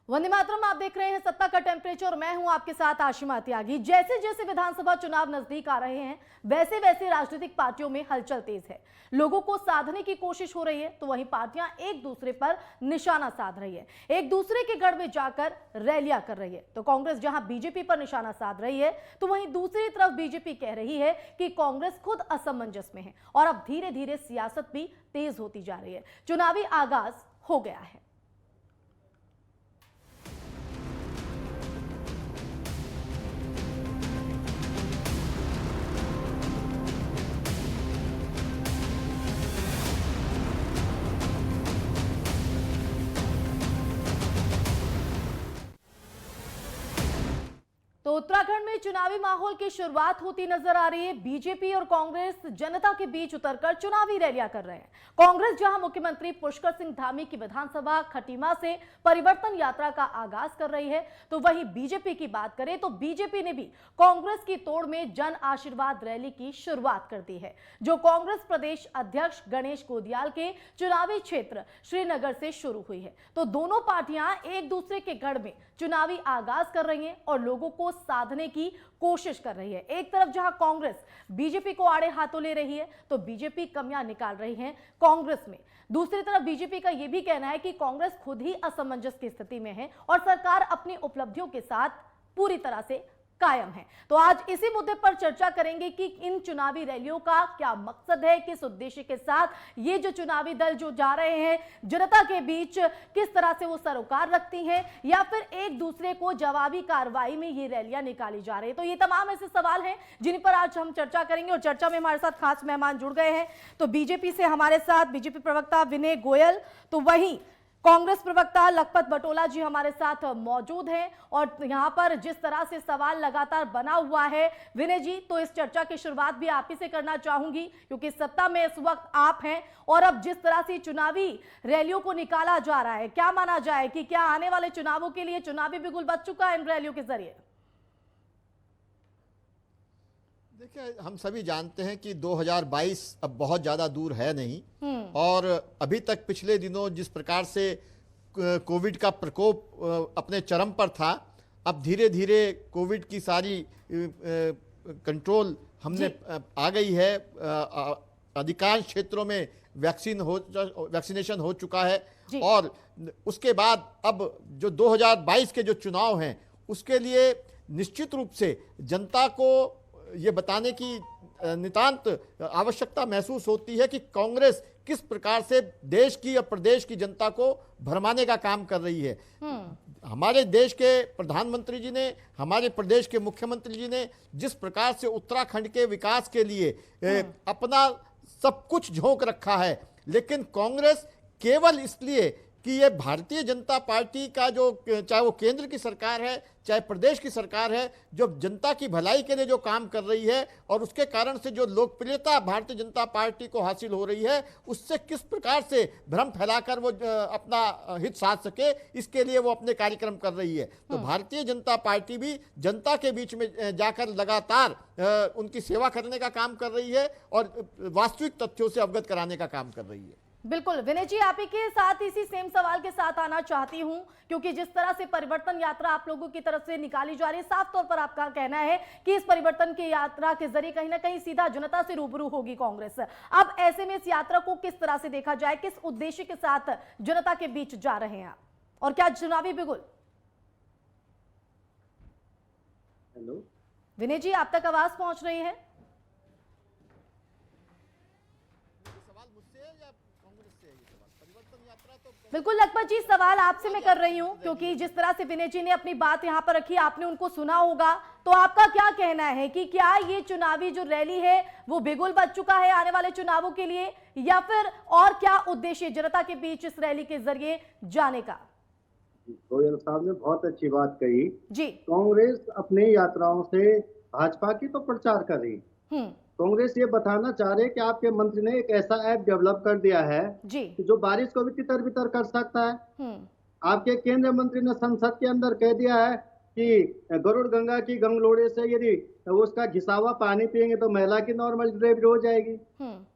वंदे मातरम, आप देख रहे हैं सत्ता का टेम्परेचर और मैं हूं आपके साथ आशिमा त्यागी। जैसे जैसे विधानसभा चुनाव नजदीक आ रहे हैं वैसे वैसे राजनीतिक पार्टियों में हलचल तेज है। लोगों को साधने की कोशिश हो रही है तो वहीं पार्टियां एक दूसरे पर निशाना साध रही है, एक दूसरे के गढ़ में जाकर रैलियां कर रही है। तो कांग्रेस जहां बीजेपी पर निशाना साध रही है तो वहीं दूसरी तरफ बीजेपी कह रही है कि कांग्रेस खुद असमंजस में है और अब धीरे धीरे सियासत भी तेज होती जा रही है। चुनावी आगाज हो गया है। तो उत्तराखंड में चुनावी माहौल की शुरुआत होती नजर आ रही है। बीजेपी और कांग्रेस जनता के बीच उतरकर चुनावी रैलियां कर रहे हैं। कांग्रेस जहां मुख्यमंत्री पुष्कर सिंह धामी की विधानसभा खटीमा से परिवर्तन यात्रा का आगाज कर रही है, तो वहीं बीजेपी की बात करें तो बीजेपी ने भी कांग्रेस की तोड़ में जन आशीर्वाद रैली की शुरुआत कर दी है, जो कांग्रेस प्रदेश अध्यक्ष गणेश गोदियाल के चुनावी क्षेत्र श्रीनगर से शुरू हुई है। तो दोनों पार्टियां एक दूसरे के गढ़ में चुनावी आगाज कर रही हैं और लोगों को साधने की कोशिश कर रही है। एक तरफ जहां कांग्रेस बीजेपी को आड़े हाथों ले रही है तो बीजेपी कमियां निकाल रही है कांग्रेस में। दूसरी तरफ बीजेपी का यह भी कहना है कि कांग्रेस खुद ही असमंजस की स्थिति में है और सरकार अपनी उपलब्धियों के साथ पूरी तरह से कायम है। तो आज इसी मुद्दे पर चर्चा करेंगे कि इन चुनावी रैलियों का क्या मकसद है, किस उद्देश्य के साथ ये जो चुनावी दल जो जा रहे हैं जनता के बीच किस तरह से वो सरोकार रखती हैं या फिर एक दूसरे को जवाबी कार्रवाई में ये रैलियां निकाली जा रही है। तो ये तमाम ऐसे सवाल हैं जिन पर आज हम चर्चा करेंगे और चर्चा में हमारे साथ खास मेहमान जुड़ गए हैं। तो बीजेपी से हमारे साथ बीजेपी प्रवक्ता विनय गोयल, तो वहीं कांग्रेस प्रवक्ता लखपत बटोला जी हमारे साथ मौजूद हैं। और यहां पर जिस तरह से सवाल लगातार बना हुआ है विनय जी, तो इस चर्चा की शुरुआत भी आप ही से करना चाहूंगी क्योंकि सत्ता में इस वक्त आप हैं और अब जिस तरह से चुनावी रैलियों को निकाला जा रहा है, क्या माना जाए कि क्या आने वाले चुनावों के लिए चुनावी बिगुल बज चुका है इन रैलियों के जरिए? देखिए, हम सभी जानते हैं कि 2022 अब बहुत ज़्यादा दूर है नहीं और अभी तक पिछले दिनों जिस प्रकार से कोविड का प्रकोप अपने चरम पर था, अब धीरे धीरे कोविड की सारी कंट्रोल हमने आ गई है। अधिकांश क्षेत्रों में वैक्सीनेशन हो चुका है और उसके बाद अब जो 2022 के जो चुनाव हैं उसके लिए निश्चित रूप से जनता को ये बताने की नितांत आवश्यकता महसूस होती है कि कांग्रेस किस प्रकार से देश की और प्रदेश की जनता को भरमाने का काम कर रही है। हमारे देश के प्रधानमंत्री जी ने, हमारे प्रदेश के मुख्यमंत्री जी ने जिस प्रकार से उत्तराखंड के विकास के लिए अपना सब कुछ झोंक रखा है, लेकिन कांग्रेस केवल इसलिए कि ये भारतीय जनता पार्टी का जो, चाहे वो केंद्र की सरकार है चाहे प्रदेश की सरकार है, जो जनता की भलाई के लिए जो काम कर रही है और उसके कारण से जो लोकप्रियता भारतीय जनता पार्टी को हासिल हो रही है, उससे किस प्रकार से भ्रम फैलाकर वो अपना हित साध सके, इसके लिए वो अपने कार्यक्रम कर रही है। तो भारतीय जनता पार्टी भी जनता के बीच में जाकर लगातार उनकी सेवा करने का काम कर रही है और वास्तविक तथ्यों से अवगत कराने का काम कर रही है। बिल्कुल विनय जी, आप ही के साथ इसी सेम सवाल के साथ आना चाहती हूं क्योंकि जिस तरह से परिवर्तन यात्रा आप लोगों की तरफ से निकाली जा रही है, साफ तौर पर आपका कहना है कि इस परिवर्तन की यात्रा के जरिए कहीं ना कहीं सीधा जनता से रूबरू होगी कांग्रेस। अब ऐसे में इस यात्रा को किस तरह से देखा जाए, किस उद्देश्य के साथ जनता के बीच जा रहे हैं आप, और क्या चुनावी बिगुल? हेलो विनय जी, आप तक आवाज पहुंच रही है? बिल्कुल लखपत जी, सवाल आपसे मैं कर रही हूं क्योंकि जिस तरह से विनय जी ने अपनी बात यहां पर रखी, आपने उनको सुना होगा, तो आपका क्या कहना है कि क्या ये चुनावी जो रैली है वो बिगुल बज चुका है आने वाले चुनावों के लिए या फिर और क्या उद्देश्य जनता के बीच इस रैली के जरिए जाने का? गोयल साहब ने बहुत अच्छी बात कही जी। कांग्रेस अपनी यात्राओं से भाजपा की तो प्रचार कर रही, कांग्रेस ये बताना चाह रहे कि आपके मंत्री ने एक ऐसा ऐप डेवलप कर दिया है जी जो बारिश को भी तितर बितर कर सकता है। आपके केंद्रीय मंत्री ने संसद के अंदर कह दिया है कि गरुड़ गंगा की गंगलोड़े से यदि उसका घिसावा पानी पिएंगे तो महिला की नॉर्मल डिलीवरी हो जाएगी।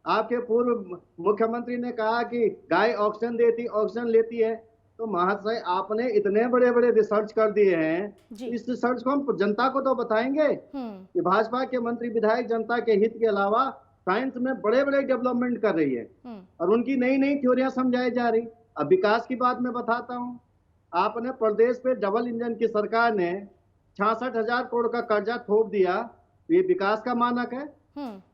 आपके पूर्व मुख्यमंत्री ने कहा कि गाय ऑक्सीजन लेती है, तो महाशय आपने इतने बड़े बड़े रिसर्च कर दिए हैं, जी। इस रिसर्च को हम जनता को तो बताएंगे कि भाजपा के मंत्री विधायक जनता के हित के अलावा साइंस में बड़े बड़े डेवलपमेंट कर रही है और उनकी नई नई थ्योरियां समझाई जा रही। अब विकास की बात मैं बताता हूँ, आपने प्रदेश पे डबल इंजन की सरकार ने 66,000 करोड़ का कर्जा थोप दिया, ये विकास का मानक है?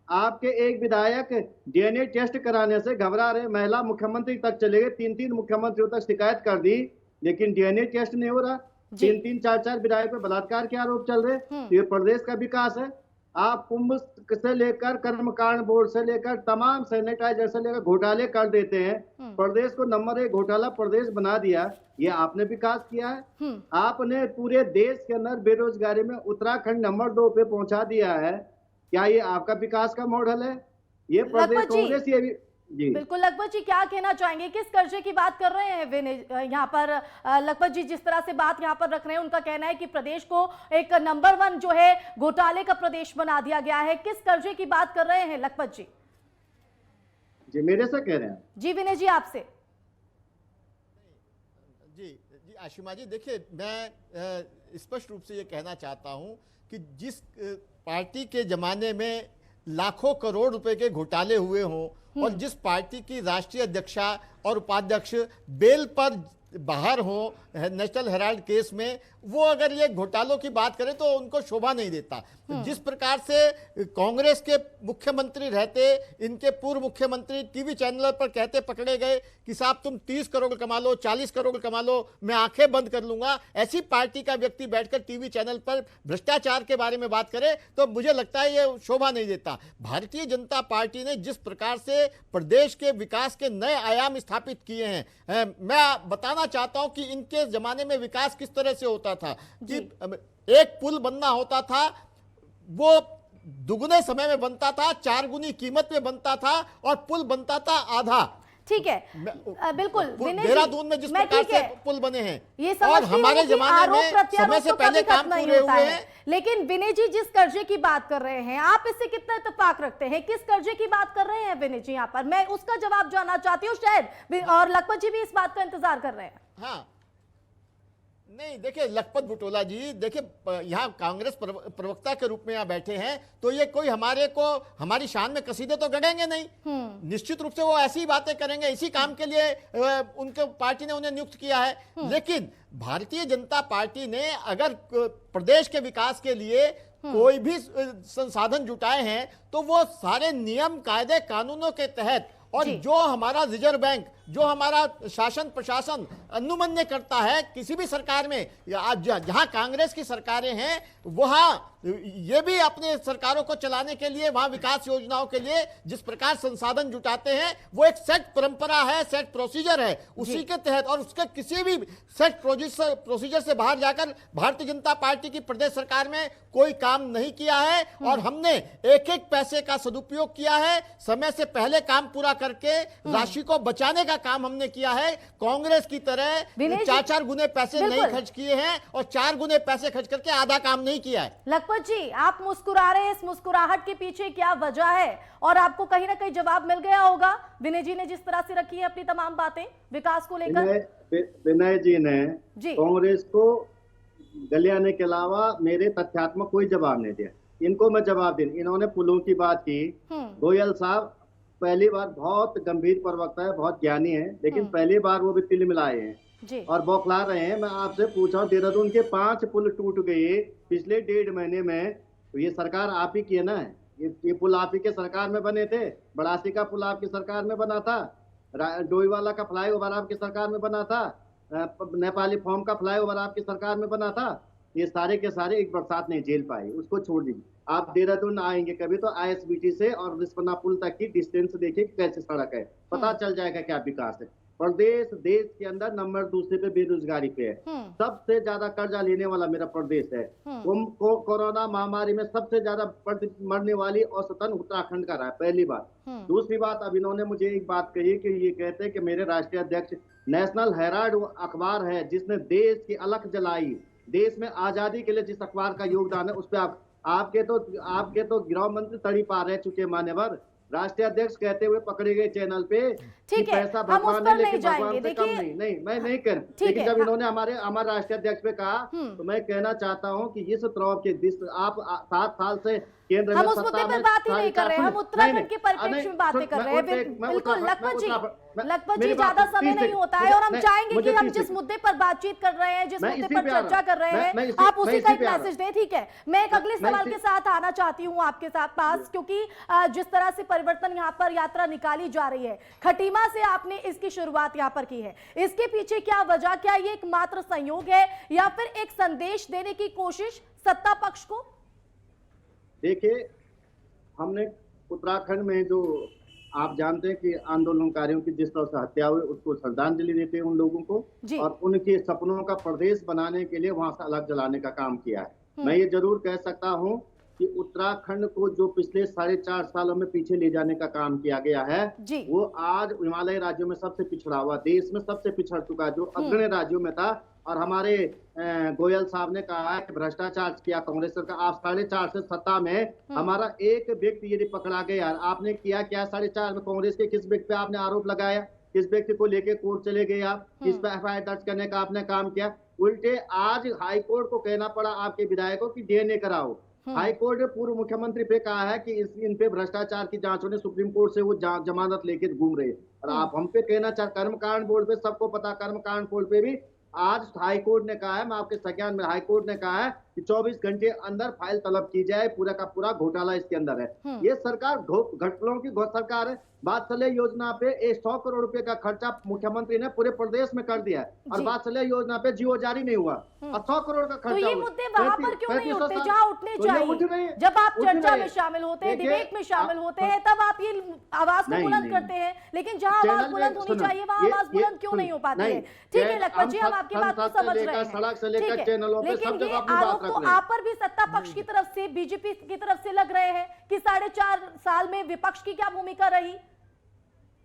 आपके एक विधायक डीएनए टेस्ट कराने से घबरा रहे, महिला मुख्यमंत्री तक चले गए, 3-3 मुख्यमंत्रियों तक शिकायत कर दी, लेकिन डीएनए टेस्ट नहीं हो रहा। 3-3 4-4 विधायक पे बलात्कार के आरोप चल रहे। ये प्रदेश का विकास है? आप कुंभ से लेकर कर्मकांड बोर्ड से लेकर तमाम सैनिटाइजर से लेकर घोटाले कर देते हैं, प्रदेश को नंबर 1 घोटाला प्रदेश बना दिया। ये आपने विकास किया है? आपने पूरे देश के अंदर बेरोजगारी में उत्तराखंड नंबर 2 पे पहुंचा दिया है। क्या ये आपका विकास का मॉडल है? ये प्रदेश कांग्रेस ये भी जी बिल्कुल। लखपत जी क्या कहना चाहेंगे, किस कर्जे की बात कर रहे हैं विनय यहाँ पर? लखपत जी जिस तरह से बात यहाँ पर रख रहे हैं, उनका कहना है कि प्रदेश को एक नंबर 1 जो है घोटाले का प्रदेश बना दिया गया है। किस कर्जे की बात कर रहे हैं लखपत जी? जी मेरे से कह रहे हैं? जी विनय जी आपसे। जी आशिमा जी, देखिए मैं स्पष्ट रूप से ये कहना चाहता हूं कि जिस पार्टी के जमाने में लाखों करोड़ रुपए के घोटाले हुए हों और जिस पार्टी की राष्ट्रीय अध्यक्षा और उपाध्यक्ष बेल पर बाहर हो नेशनल हेराल्ड केस में, वो अगर ये घोटालों की बात करें तो उनको शोभा नहीं देता। जिस प्रकार से कांग्रेस के मुख्यमंत्री रहते, इनके पूर्व मुख्यमंत्री टीवी चैनल पर कहते पकड़े गए कि साहब तुम 30 करोड़ कमा लो, 40 करोड़ कमा लो, मैं आंखें बंद कर लूंगा, ऐसी पार्टी का व्यक्ति बैठकर टीवी चैनल पर भ्रष्टाचार के बारे में बात करे तो मुझे लगता है ये शोभा नहीं देता। भारतीय जनता पार्टी ने जिस प्रकार से प्रदेश के विकास के नए आयाम स्थापित किए हैं, मैं बताना चाहता हूं कि इनके जमाने में विकास किस तरह से होता था कि एक पुल बनना होता था, वो दुगने समय में बनता था, 4 गुनी कीमत में बनता था और पुल बनता था आधा। ठीक है, बिल्कुल देहरादून में जिस प्रकार से पुल बने हैं, ये और हमारे जमाने में समय से पहले काम पूरे हुए हैं। लेकिन विनय जी जिस कर्जे की बात कर रहे हैं, आप इससे कितना इत्तेफाक रखते हैं? किस कर्जे की बात कर रहे हैं विनय जी यहाँ पर? मैं उसका जवाब जानना चाहती हूँ शायद, और लखपत जी भी इस बात का इंतजार कर रहे हैं। हाँ नहीं, देखिए लखपत बुटोला जी, देखिए यहाँ कांग्रेस प्रवक्ता के रूप में यहाँ बैठे हैं, तो ये कोई हमारे को हमारी शान में कसीदे तो गढ़ेंगे नहीं। निश्चित रूप से वो ऐसी बातें करेंगे, इसी काम के लिए उनके पार्टी ने उन्हें नियुक्त किया है। लेकिन भारतीय जनता पार्टी ने अगर प्रदेश के विकास के लिए कोई भी संसाधन जुटाए हैं तो वो सारे नियम कायदे कानूनों के तहत, और जो हमारा रिजर्व बैंक, जो हमारा शासन प्रशासन अनुमन्य करता है किसी भी सरकार में, जहां कांग्रेस की सरकारें हैं वहां ये भी अपने सरकारों को चलाने के लिए, वहां विकास योजनाओं के लिए जिस प्रकार संसाधन जुटाते हैं वो एक सेट परंपरा है, सेट प्रोसीजर है, उसी के तहत, और उसके किसी भी सेट प्रोसीजर से बाहर जाकर भारतीय जनता पार्टी की प्रदेश सरकार में कोई काम नहीं किया है। और हमने एक एक पैसे का सदुपयोग किया है, समय से पहले काम पूरा करके राशि को बचाने का काम हमने किया है। कांग्रेस की तरह 4-4 गुने पैसे नहीं खर्च किए हैं और 4 गुने पैसे खर्च करके आधा काम नहीं किया है। लखपत जी आप मुस्कुरा रहे हैं, इस मुस्कुराहट के पीछे क्या वजह है? और आपको कहीं ना कहीं जवाब मिल गया होगा विनय जी ने जिस तरह से रखी है अपनी तमाम बातें विकास को लेकर। विनय जी ने कांग्रेस को गलियाने के अलावा मेरे तथ्यात्मक कोई जवाब नहीं दिया। इनको मैं जवाब दे, इन्होंने पुलों की बात की। गोयल साहब पहली बार, बहुत गंभीर प्रवक्ता है, बहुत ज्ञानी है, लेकिन पहली बार वो भी तिल मिलाए हैं और बौखला रहे हैं। मैं आपसे पूछा, देहरादून के 5 पुल टूट गए पिछले 1.5 महीने में, तो ये सरकार आप ही की है ना? ये पुल आप ही के सरकार में बने थे। बड़ासी का पुल आपकी सरकार में बना था, डोईवाला का फ्लाईओवर आपकी सरकार में बना था, नेपाली फॉर्म का फ्लाईओवर आपकी सरकार में बना था। ये सारे के सारे एक बरसात नहीं झेल पाए, उसको छोड़ दीजिए। आप देहरादून आएंगे कभी तो आईएसबीटी से और रिस्पना पुल तक की डिस्टेंस देखिए कैसे सड़क है, पता चल जाएगा क्या विकास है। प्रदेश देश के अंदर नंबर 2 पे बेरोजगारी पे है, सबसे ज्यादा कर्जा लेने वाला मेरा प्रदेश है। कोरोना महामारी में सबसे ज्यादा मरने वाली औसतन उत्तराखंड का रहा है, पहली बात। दूसरी बात, अब इन्होंने मुझे एक बात कही कि ये कहते हैं कि मेरे राष्ट्रीय अध्यक्ष, नेशनल हेराल्ड अखबार है जिसने देश की अलख जलाई, देश में आजादी के लिए जिस अखबार का योगदान है उस पर आपके तो गृह मंत्री तड़ी पार रह चुके मान्यवर, राष्ट्रीय अध्यक्ष कहते हुए पकड़े गए चैनल पे कि ठीक है, पैसा हम उस भगवान पर है नहीं लेकिन जाएंगे। भगवान से कम देखिए, नहीं। नहीं, मैं नहीं कर, ठीक लेकिन है, जब इन्होंने हमारे राष्ट्रीय अध्यक्ष पे कहा, तो मैं कहना चाहता हूं कि इस तरह के आप 7 साल से केंद्र में हम उस मुद्दे पर बात ही नहीं कर रहे हैं, हम उत्तराखंड के परिप्रेक्ष्य में बातें कर रहे हैं। बिल्कुल लखपत जी ज्यादा समय नहीं होता है और हम चाहेंगे कि हम जिस मुद्दे पर बातचीत कर रहे हैं, जिस मुद्दे पर चर्चा कर रहे हैं, आप उसी का एक मैसेज दें। ठीक है, मैं एक अगले सवाल के साथ आना चाहती हूँ आपके साथ पास, क्योंकि जिस तरह से परिवर्तन यहाँ पर यात्रा निकाली जा रही है, खटीमा से आपने इसकी शुरुआत यहाँ पर की है, इसके पीछे क्या वजह, क्या ये एक मात्र संयोग है या फिर एक संदेश देने की कोशिश सत्ता पक्ष को? देखिए, हमने उत्तराखंड में जो आप जानते हैं कि आंदोलनकारियों की जिस तरह से हत्या हुई, उसको श्रद्धांजलि देते हैं उन लोगों को, और उनके सपनों का प्रदेश बनाने के लिए वहां से अलग जलाने का काम किया है। मैं ये जरूर कह सकता हूं कि उत्तराखंड को जो पिछले 4.5 सालों में पीछे ले जाने का काम किया गया है, वो आज हिमालय राज्यों में सबसे पिछड़ा हुआ, देश में सबसे पिछड़ चुका है, जो अग्रणी राज्यों में था। और हमारे गोयल साहब ने कहा है कि भ्रष्टाचार किया कांग्रेस सरकार। आप 4.5 से सत्ता में हमारा एक व्यक्ति यदि पकड़ा गया, आपने किया क्या 4.5 में? कांग्रेस के किस व्यक्ति पे आपने आरोप लगाया? किस व्यक्ति को लेके कोर्ट चले गए आप? किस पे एफआईआर दर्ज करने का आपने काम किया? उल्टे आज हाईकोर्ट को कहना पड़ा आपके विधायकों की डीएनए कराओ। हाईकोर्ट ने पूर्व मुख्यमंत्री पे कहा है कि इन पे भ्रष्टाचार की जांच होने, सुप्रीम कोर्ट से वो जमानत लेके घूम रहे। और आप हम पे कहना चाह, कर्मकांड बोर्ड पे सबको पता, कर्मकांड बोर्ड पे भी आज हाईकोर्ट ने कहा है, मैं आपके संज्ञान में, हाईकोर्ट ने कहा है कि 24 घंटे अंदर फाइल तलब की जाए, पूरा का पूरा घोटाला इसके अंदर है। ये सरकार घोटालों की सरकार है। वात्सल्य योजना पे 100 करोड़ रुपए का खर्चा मुख्यमंत्री ने पूरे प्रदेश में कर दिया है, और वात्सल्य योजना पे जीओ जारी नहीं हुआ, और 100 करोड़ का खर्चा। तो ये मुद्दे वहां पर क्यों नहीं उठते जहां उठने चाहिए? जब आप चर्चा में शामिल होते हैं, डिबेट में शामिल होते हैं, तब आप ये आवाज को बुलंद करते हैं, लेकिन जहां आवाज बुलंद होनी चाहिए वहां आवाज बुलंद क्यों नहीं हो पाती है? ठीक है लखपत जी, हम आपकी बात को समझ रहे हैं, सड़क से लेकर चैनलों पे सब जगह अपनी आरोप बात तो रख रहे हैं। आप पर भी सत्ता पक्ष की तरफ से, बीजेपी की तरफ से लग रहे हैं कि 4.5 साल में विपक्ष की क्या भूमिका रही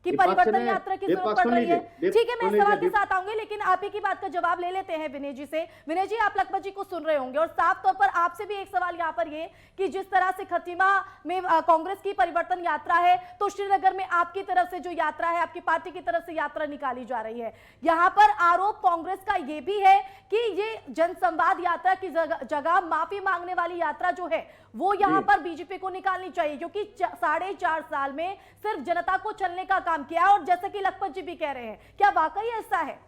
कि परिवर्तन यात्रा की जरूरत पड़ रही है? ठीक है, मैं सवाल के साथ आऊंगी, लेकिन आप ही की बात का जवाब ले लेते हैं विनय जी से। विनय जी, आप लखपत जी को सुन रहे होंगे और साफ तौर पर आपसे भी एक सवाल यहाँ पर ये कि जिस तरह से खटीमा में कांग्रेस की परिवर्तन यात्रा है, तो श्रीनगर में आपकी तरफ से जो यात्रा है, आपकी पार्टी की तरफ से यात्रा निकाली जा रही है। यहाँ पर आरोप कांग्रेस का ये भी है कि ये जनसंवाद यात्रा की जगह माफी मांगने वाली यात्रा जो है वो यहाँ पर बीजेपी को निकालनी चाहिए, क्योंकि 4.5 साल में सिर्फ जनता को चलने का काम किया। और जैसा कि लखपत जी भी कह रहे हैं, क्या वाकई ऐसा है?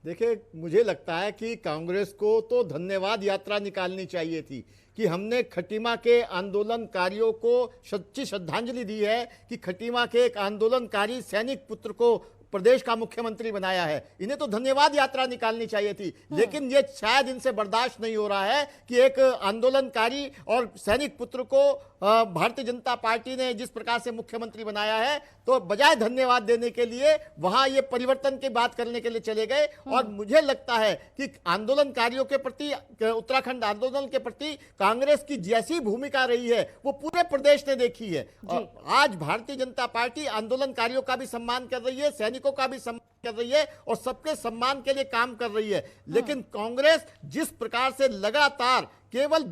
देखिए, मुझे लगता है कि कांग्रेस को तो धन्यवाद यात्रा निकालनी चाहिए थी कि हमने खटीमा के आंदोलनकारियों को सच्ची श्रद्धांजलि दी है कि खटीमा के एक आंदोलनकारी सैनिक पुत्र को प्रदेश का मुख्यमंत्री बनाया है। इन्हें तो धन्यवाद यात्रा निकालनी चाहिए थी, लेकिन ये शायद इनसे बर्दाश्त नहीं हो रहा है कि एक आंदोलनकारी और सैनिक पुत्र को भारतीय जनता पार्टी ने जिस प्रकार से मुख्यमंत्री बनाया है, तो बजाय धन्यवाद देने के लिए वहां ये परिवर्तन की बात करने के लिए चले गए। और मुझे लगता है कि आंदोलनकारियों के प्रति, उत्तराखंड आंदोलन के प्रति कांग्रेस की जैसी भूमिका रही है वो पूरे प्रदेश ने देखी है। और आज भारतीय जनता पार्टी आंदोलनकारियों का भी सम्मान कर रही है, सैनिकों का भी सम्मान कर रही है और सबके सम्मान के लिए काम कर रही है। लेकिन कांग्रेस जिस प्रकार से लगातार केवल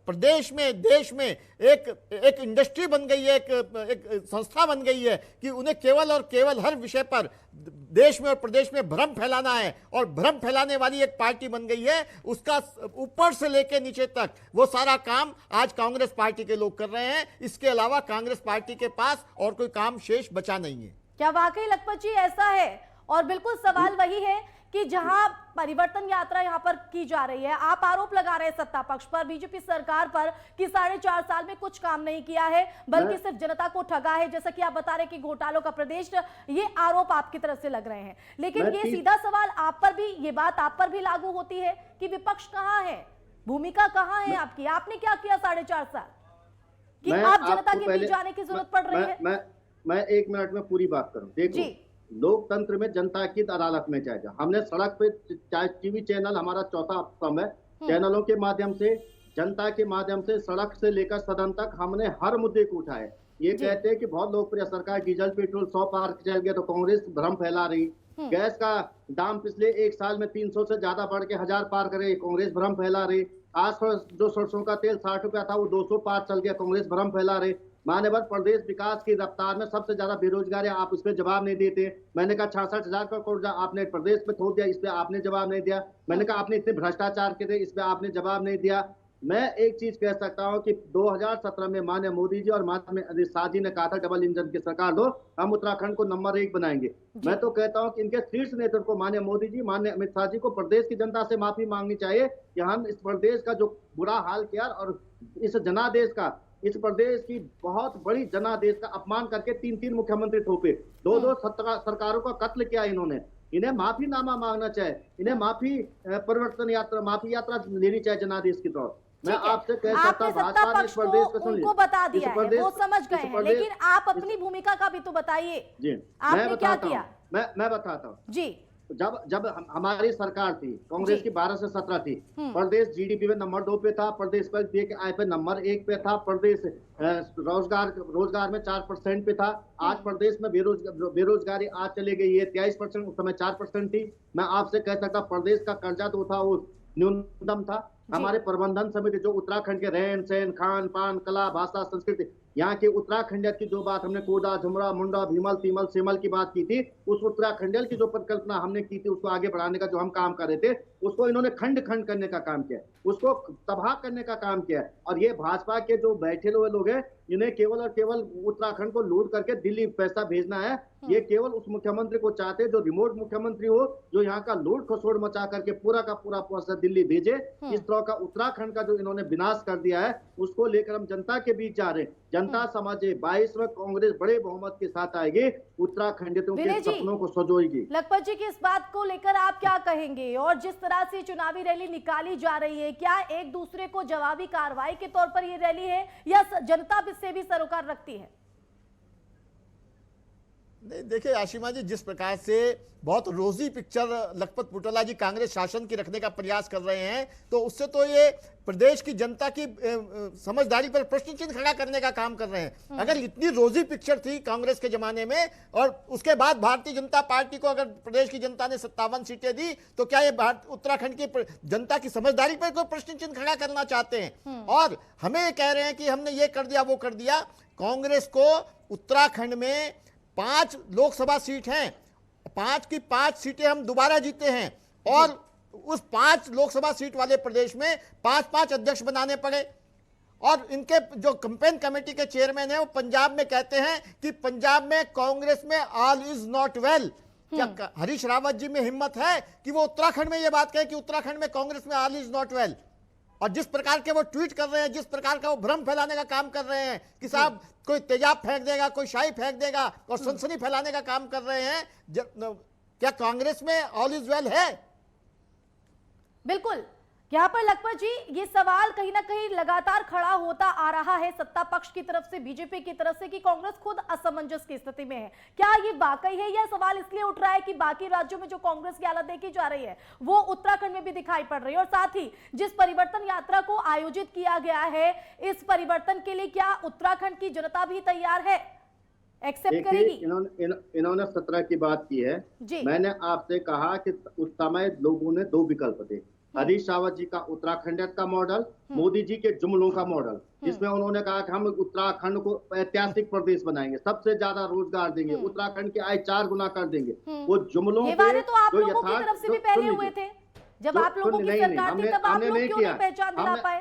प्रदेश में, देश में एक इंडस्ट्री बन गई है, एक संस्था बन गई है कि उन्हें केवल और केवल हर विषय पर देश में और प्रदेश में भ्रम फैलाना है, और भ्रम फैलाने वाली एक पार्टी बन गई है। उसका ऊपर से लेकर नीचे तक वो सारा काम आज कांग्रेस पार्टी के लोग कर रहे हैं। इसके अलावा कांग्रेस पार्टी के पास और कोई काम शेष बचा नहीं है। क्या वाकई लखपत जी ऐसा है? और बिल्कुल सवाल वही है कि जहां परिवर्तन यात्रा यहां पर की जा रही है, आप आरोप लगा रहे हैं सत्ता पक्ष पर, बीजेपी सरकार पर कि 4.5 साल में कुछ काम नहीं किया है, बल्कि सिर्फ जनता को ठगा है, जैसा कि आप बता रहे कि घोटालों का प्रदेश, ये आरोप आपकी तरफ से लग रहे हैं। लेकिन ये सीधा सवाल आप पर भी, ये बात आप पर भी लागू होती है कि विपक्ष कहां है, भूमिका कहां है आपकी? आपने क्या किया 4.5 साल कि आप जनता के बीच जाने की जरूरत पड़ रही है? मैं 1 मिनट में पूरी बात करूं। देखो, लोकतंत्र में जनता की अदालत में जाएगा। हमने सड़क पे टीवी चैनल, हमारा चौथा स्तंभ है, चैनलों के माध्यम से, जनता के माध्यम से, सड़क से लेकर सदन तक हमने हर मुद्दे को उठाए। ये कहते हैं कि बहुत लोकप्रिय सरकार, डीजल पेट्रोल 100 पार चल गया तो कांग्रेस भ्रम फैला रही। गैस का दाम पिछले 1 साल में 300 से ज्यादा बढ़ के 1000 पार करे, कांग्रेस भ्रम फैला रही। आज जो सरसों का तेल 60 रुपया था वो 205 चल गया। कांग्रेस भ्रम फैला रहे। मान्यवर प्रदेश विकास की रफ्तार में सबसे ज्यादा बेरोजगारी, आप इस पे जवाब नहीं देते। मैंने कहा 66,000 करोड़ आपने प्रदेश में थोप दिया, इस पे आपने जवाब नहीं दिया। मैंने कहा आपने इतने भ्रष्टाचार किए थे, इस पे आपने जवाब नहीं दिया। मैं एक चीज कह सकता हूं कि 2017 में माननीय मोदी जी और माननीय शाह जी ने कहा था डबल इंजन की सरकार दो, हम उत्तराखंड को नंबर 1 बनाएंगे। मैं तो कहता हूं कि इनके शीर्ष नेतृत्व को, माननीय मोदी जी, माननीय अमित शाह जी को प्रदेश की जनता से माफी मांगनी चाहिए कि हम इस प्रदेश का जो बुरा हाल किया और इस जनादेश का, इस प्रदेश की बहुत बड़ी जनादेश का अपमान करके 3-3 मुख्यमंत्री थोपे, 2-2 सरकारों का कत्ल किया इन्होंने। इन्हें माफीनामा मांगना चाहिए, इन्हें परिवर्तन यात्रा, माफी यात्रा लेनी चाहिए जनादेश की तरफ। मैं आपसे कह सकता हूं भाजपा ने इस प्रदेश को सुन उनको बता दिया है, वो समझ गए हैं, लेकिन आप अपनी भूमिका का भी तो बताइए। जी, आपने क्या किया? मैं बताता हूँ जी। जब हमारी सरकार थी, कांग्रेस की 12 से 17 थी, प्रदेश जीडीपी में नंबर 2 पे था, प्रदेश पर दिए के आय पे नंबर 1 पे था, प्रदेश रोजगार में 4% पे था। आज प्रदेश में बेरोजगारी आज चले गई है 23%, उस समय 4% थी। मैं आपसे कह सकता प्रदेश का कर्जा तो था वो न्यूनतम था। हमारे प्रबंधन समिति जो उत्तराखंड के रहन सहन, खान पान, कला, भाषा, संस्कृति, यहाँ के उत्तराखंड की जो बात हमने कोडा, झुमरा, मुंडा, भीमल, तीमल, सेमल की बात की थी, उस उत्तराखंड की जो परिकल्पना हमने की थी, उसको आगे बढ़ाने का जो हम काम कर रहे थे, उसको इन्होंने खंड खंड करने का काम किया, उसको तबाह करने का काम किया। और ये भाजपा के जो बैठे हुए लोग हैं, इन्हें केवल और केवल उत्तराखंड को लूट करके दिल्ली पैसा भेजना है। ये केवल उस मुख्यमंत्री को चाहते हैं जो रिमोट मुख्यमंत्री हो, जो यहाँ का लूट खसोड़ मचा करके पूरा का पूरा पैसा दिल्ली भेजे। इस तरह का उत्तराखंड का जो इन्होंने विनाश कर दिया है, उसको लेकर हम जनता के बीच जा रहे हैं। जनता समझे 22 में कांग्रेस बड़े बहुमत के साथ आएगी, उत्तराखंडियों के सपनों को सजोएगी। लखपत जी की इस बात को लेकर आप क्या कहेंगे? और जिस तरह से चुनावी रैली निकाली जा रही है, क्या एक दूसरे को जवाबी कार्रवाई के तौर पर ये रैली है या जनता इससे भी सरोकार रखती है? नहीं, देखिए आशिमा जी, जिस प्रकार से बहुत रोजी पिक्चर लखपत पुटोला जी कांग्रेस शासन की रखने का प्रयास कर रहे हैं, तो उससे तो ये प्रदेश की जनता की समझदारी पर प्रश्न चिन्ह खड़ा करने का काम कर रहे हैं। अगर इतनी रोजी पिक्चर थी कांग्रेस के जमाने में और उसके बाद भारतीय जनता पार्टी को अगर प्रदेश की जनता ने 57 सीटें दी, तो क्या ये उत्तराखंड की जनता की समझदारी पर कोई प्रश्न चिन्ह खड़ा करना चाहते हैं? और हमें कह रहे हैं कि हमने ये कर दिया, वो कर दिया। कांग्रेस को उत्तराखंड में 5 लोकसभा सीट हैं, 5 की 5 सीटें हम दोबारा जीते हैं, और उस 5 लोकसभा सीट वाले प्रदेश में 5-5 अध्यक्ष बनाने पड़े। और इनके जो कैंपेन कमेटी के चेयरमैन हैं, वो पंजाब में कहते हैं कि पंजाब में कांग्रेस में ऑल इज नॉट वेल। क्या हरीश रावत जी में हिम्मत है कि वो उत्तराखंड में ये बात कहे कि उत्तराखंड में कांग्रेस में ऑल इज नॉट वेल? और जिस प्रकार के वो ट्वीट कर रहे हैं, जिस प्रकार का वो भ्रम फैलाने का काम कर रहे हैं कि साहब कोई तेजाब फेंक देगा, कोई शाही फेंक देगा, और सनसनी फैलाने का काम कर रहे हैं, क्या कांग्रेस में ऑल इज वेल है? बिल्कुल। यहाँ पर लखपत जी, ये सवाल कहीं ना कहीं लगातार खड़ा होता आ रहा है सत्ता पक्ष की तरफ से, बीजेपी की तरफ से, कि कांग्रेस खुद असमंजस की स्थिति में है। क्या ये वाकई है? यह सवाल इसलिए उठ रहा है कि बाकी राज्यों में जो कांग्रेस की हालत देखी जा रही है, वो उत्तराखंड में भी दिखाई पड़ रही है। और साथ ही जिस परिवर्तन यात्रा को आयोजित किया गया है, इस परिवर्तन के लिए क्या उत्तराखंड की जनता भी तैयार है, एक्सेप्ट करेगी? इन्होंने 17 की बात की है। मैंने आपसे कहा कि उस समय लोगों ने 2 विकल्प थे, हरीश रावत जी का उत्तराखंड का मॉडल, मोदी जी के जुमलों का मॉडल, जिसमें उन्होंने कहा कि हम उत्तराखंड को ऐतिहासिक प्रदेश बनाएंगे, सबसे ज्यादा रोजगार देंगे, उत्तराखंड की आय 4 गुना कर देंगे। वो जुमलों पे तो आप लोगों की तरफ से भी पहले हुए थे, जब आप लोगों की सरकार थी, तब आप लोग क्यों नहीं पहचान दिला पाए?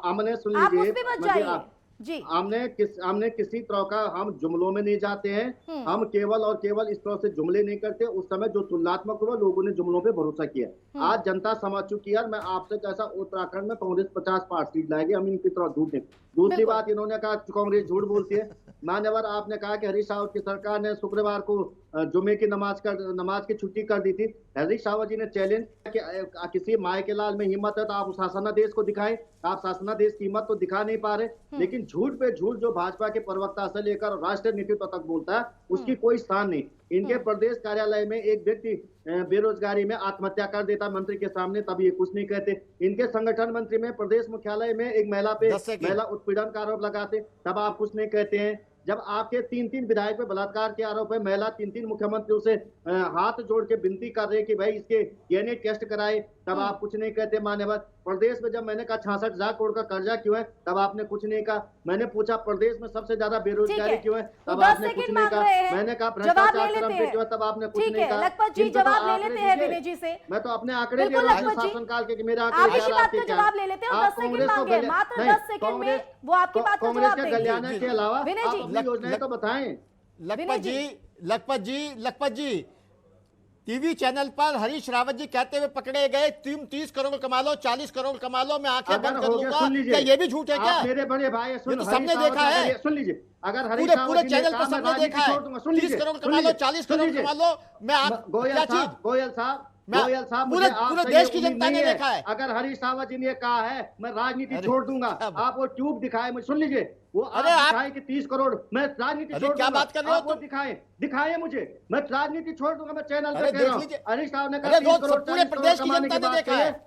हमने सुन लीजिए जी, हमने किसी तरह का हम जुमलों में नहीं जाते हैं। हम केवल और केवल इस तरह से जुमले नहीं करते। उस समय जो तुलनात्मक हुआ, लोगों ने जुमलों पे भरोसा किया। आज जनता समझ चुकी है। मैं आपसे कैसा, उत्तराखंड में कांग्रेस 50 सीट लाएगी, हम इनकी तरह झूठ नहीं। दूसरी बात, इन्होंने कहा कांग्रेस झूठ बोलती है। मान्यवर, आपने कहा कि हरीश रावत की सरकार ने शुक्रवार को जुमे की नमाज की छुट्टी कर दी थी। हरीश रावत जी ने चैलेंज किया कि किसी माय के लाल में हिम्मत है तो आप शासनादेश को दिखाएं। आप शासनादेश की हिम्मत तो दिखा नहीं पा रहे। लेकिन झूठ पे झूठ जो भाजपा के प्रवक्ता से लेकर राष्ट्रीय नेतृत्व तक बोलता है, उसकी कोई स्थान नहीं। इनके प्रदेश कार्यालय में एक व्यक्ति बेरोजगारी में आत्महत्या कर देता मंत्री के सामने, तब ये कुछ नहीं कहते। इनके संगठन मंत्री में प्रदेश मुख्यालय में एक महिला पे महिला उत्पीड़न का आरोप लगाते, तब आप कुछ नहीं कहते हैं। जब आपके 3-3 विधायक पे बलात्कार के आरोप है, महिला 3-3 मुख्यमंत्रियों से हाथ जोड़ के विनती कर रहे कि भाई इसके डीएनए टेस्ट कराए, तब आप कुछ नहीं कहते। मान्यवर, प्रदेश में जब मैंने कहा 66,000 करोड़ का कर्जा क्यों है, तब आपने कुछ नहीं कहा। मैंने पूछा प्रदेश में सबसे ज्यादा बेरोजगारी क्यों है, तब आपने कुछ नहीं कहा। मैंने कहा भ्रष्टाचार चरम पे क्यों है, तब आपने कुछ नहीं कहा। लखपत जी जवाब ले लेते हैं विनय जी से। मैं तो अपने आंकड़े दे रहा हूं शासनकाल के, मेरे आंकड़े जवाब ले लेते हैं। 10 सेकंड मांगे, मात्र 10 सेकंड में वो आपकी बात का जवाब देंगे। कल्याण के अलावा विनय जी योजनाएं तो बताएं। लखपत जी टीवी चैनल पर हरीश रावत जी कहते हुए पकड़े गए, तुम 30 करोड़ कमा लो, 40 करोड़ कमा लो, मैं आंखें बंद कर लूंगा। क्या ये भी झूठ है क्या? मेरे बड़े भाई ये तो सबने देखा है, सुन लीजिए। अगर पूरे चैनल पर सबने देखा है, 30 करोड़ कमा लो, 40 करोड़ कमा लो, मैं क्या चीज गोयल साहब पूरे देश की जनता ने देखा है। अगर हरीश रावत जी ने कहा है मैं राजनीति छोड़ दूंगा, आप वो ट्यूब दिखाए मुझे, सुन लीजिए, वो आप दिखाए कि 30 करोड़ मैं राजनीति छोड़ क्या बात कर रहे हो? दिखाए मुझे, मैं राजनीति छोड़ दूंगा, मैं चैनल पे कह रहा हूं। हरीश रावत ने कहा 30 करोड़ पूरे प्रदेश की जनता ने देखा है।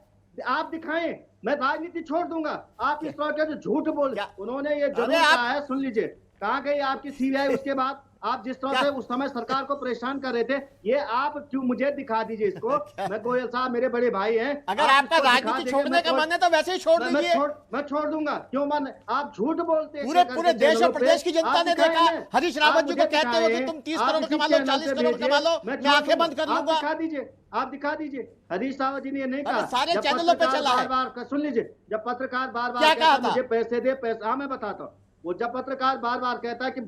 आप दिखाएं, मैं राजनीति छोड़ दूंगा। आप इस तरह के जो झूठ बोल, उन्होंने ये जरूर कहा है, सुन लीजिए, कहाँ गई आपकी सीबीआई उसके बाद? आप जिस तरह से उस समय सरकार को परेशान कर रहे थे, ये आप क्यों मुझे दिखा दीजिए इसको। मैं गोयल साहब मेरे बड़े भाई हैं, अगर आपका राजनीति छोड़ने का मन है तो वैसे ही छोड़ दीजिए। मैं छोड़ दूंगा, क्यों मन? आप झूठ बोलते हैं। पूरे देश और प्रदेश की जनता ने देखा हरीश रावत जी को कहते हुए कि तुम 30 करोड़ कमा लो, 40 करोड़ कमा लो, मैं आंखें बंद कर लूंगा। आप दिखा दीजिए। हरीश रावत जी ने ये नहीं कहा, सारे चैनलों पे चला है। बार सुन लीजिए, जब पत्रकार बार क्या कहा था? मुझे पैसे दे, पैसा, हाँ मैं बताता हूँ। वो जब पत्रकार बार बार कहता है कि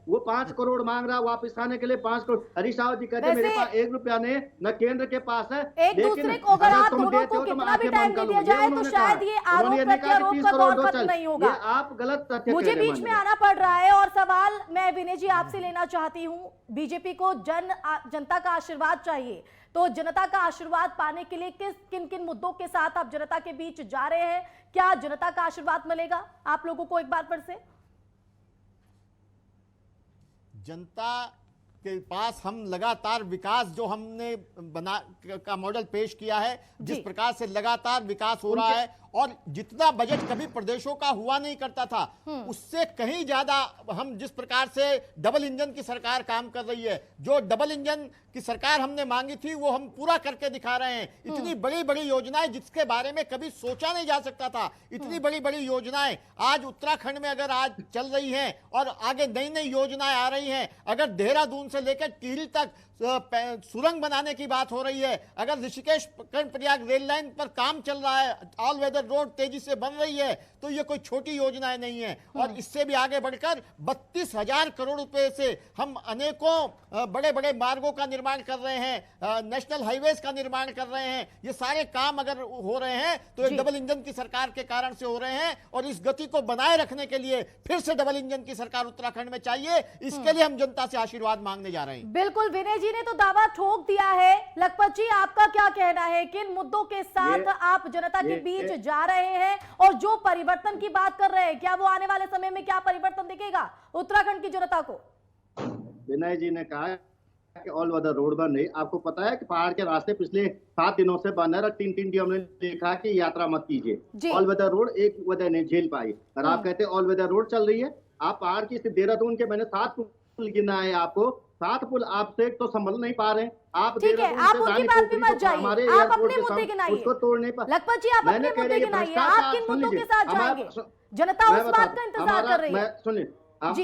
वो 5 करोड़ मांग रहा, वापस आने के लिए 5 करोड़, हरीश रावत जी कहते हैं मेरे पास 1 रुपया नहीं, न केंद्र के पास है। एक दूसरे को अगर आप दोनों को कितना भी टाइम दे दिया जाए तो शायद ये आरोप प्रत्यारोप का दौर खत्म नहीं होगा। आप गलत तथ्य मुझे बीच में आना पड़ रहा है और सवाल मैं विनय जी आपसे लेना चाहती हूँ। बीजेपी को जनता का आशीर्वाद चाहिए, तो जनता का आशीर्वाद पाने के लिए किन किन मुद्दों के साथ आप जनता के बीच जा रहे हैं? क्या जनता का आशीर्वाद मिलेगा आप लोगों को एक बार फिर से? जनता के पास हम लगातार विकास जो हमने बना का मॉडल पेश किया है, जिस प्रकार से लगातार विकास हो रहा है और जितना बजट कभी प्रदेशों का हुआ नहीं करता था, उससे कहीं ज्यादा हम जिस प्रकार से डबल इंजन की सरकार काम कर रही है, जो डबल इंजन की सरकार हमने मांगी थी वो हम पूरा करके दिखा रहे हैं। इतनी बड़ी बड़ी योजनाएं जिसके बारे में कभी सोचा नहीं जा सकता था, इतनी बड़ी बड़ी योजनाएं आज उत्तराखंड में अगर आज चल रही हैं और आगे नई नई योजनाएं आ रही हैं। अगर देहरादून से लेकर टिहरी तक सुरंग बनाने की बात हो रही है, अगर ऋषिकेश कर्णप्रयाग रेल लाइन पर काम चल रहा है, ऑल वेदर रोड तेजी से बन रही है, तो ये कोई छोटी योजनाएं नहीं है। और इससे भी आगे बढ़कर 32,000 करोड़ रुपए से हम अनेकों बड़े बड़े मार्गों का निर्माण कर रहे हैं, नेशनल हाईवेज का निर्माण कर रहे हैं। ये सारे काम अगर हो रहे हैं तो एक डबल इंजन की सरकार के कारण से हो रहे हैं और इस गति को बनाए रखने के लिए फिर से डबल इंजन की सरकार उत्तराखंड में चाहिए। इसके लिए हम जनता से आशीर्वाद मांगने जा रहे हैं। बिल्कुल, विनय जी ने तो दावा ठोक दिया है। लखपत जी आपका क्या कहना है? किन मुद्दों के साथ आप जनता के बीच जा रहे हैं और जो परिवर्तन की बात कर रहे हैं, क्या वो आने वाले समय में क्या परिवर्तन दिखेगा उत्तराखंड की जनता को? विनय जी ने कहा कि ऑल वेदर रोड बन रही। आपको पता है कि पहाड़ के रास्ते पिछले 7 दिनों से बंद है और 3-3 डी हमने देखा कि यात्रा मत कीजिए। ऑल वेदर रोड एक वजह नहीं झेल पाई और आप कहते हैं ऑल वेदर रोड चल रही है। आप पहाड़ की देहरादून के मैंने 7 पुल गिना है, आपको 7 पुल आपसे तो संभल नहीं पा रहे। आप ठीक है, आप उनकी बात पे मत जाइए, आप अपने मुद्दे गिनाइए। उसको तोड़ने पर लखपत जी आप अपने मुद्दे गिनाइए, आप किन मुद्दों के साथ जाएंगे? जनता उस बात का इंतजार कर रही है। सुनिए,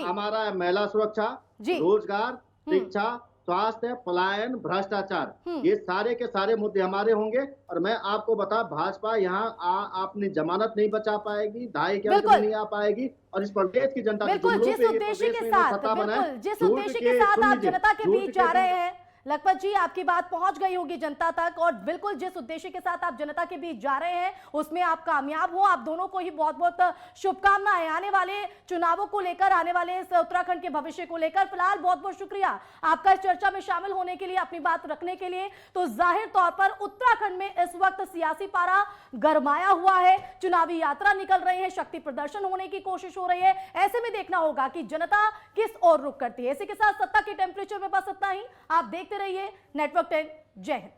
हमारा महिला सुरक्षा, रोजगार, शिक्षा, स्वास्थ्य, पलायन, भ्रष्टाचार, ये सारे के सारे मुद्दे हमारे होंगे। और मैं आपको बता, भाजपा यहाँ आपने जमानत नहीं बचा पाएगी, 2.5 के अंक नहीं आ पाएगी और इस प्रदेश की जनता बिल्कुल जिस उद्देश्य के साथ आप जनता के बीच जा रहे हैं, लखपत जी आपकी बात पहुंच गई होगी जनता तक। और बिल्कुल जिस उद्देश्य के साथ आप जनता के बीच जा रहे हैं उसमें आप कामयाब हो। आप दोनों को ही बहुत बहुत शुभकामनाएं आने वाले चुनावों को लेकर, आने वाले इस उत्तराखंड के भविष्य को लेकर। फिलहाल बहुत बहुत शुक्रिया आपका इस चर्चा में शामिल होने के लिए, अपनी बात रखने के लिए। तो जाहिर तौर पर उत्तराखंड में इस वक्त सियासी पारा गरमाया हुआ है, चुनावी यात्रा निकल रही है, शक्ति प्रदर्शन होने की कोशिश हो रही है। ऐसे में देखना होगा कि जनता किस ओर रुख करती है। इसी के साथ सत्ता के टेम्परेचर में बस इतना ही। आप देखते रहिए नेटवर्क 10। जय हिंद।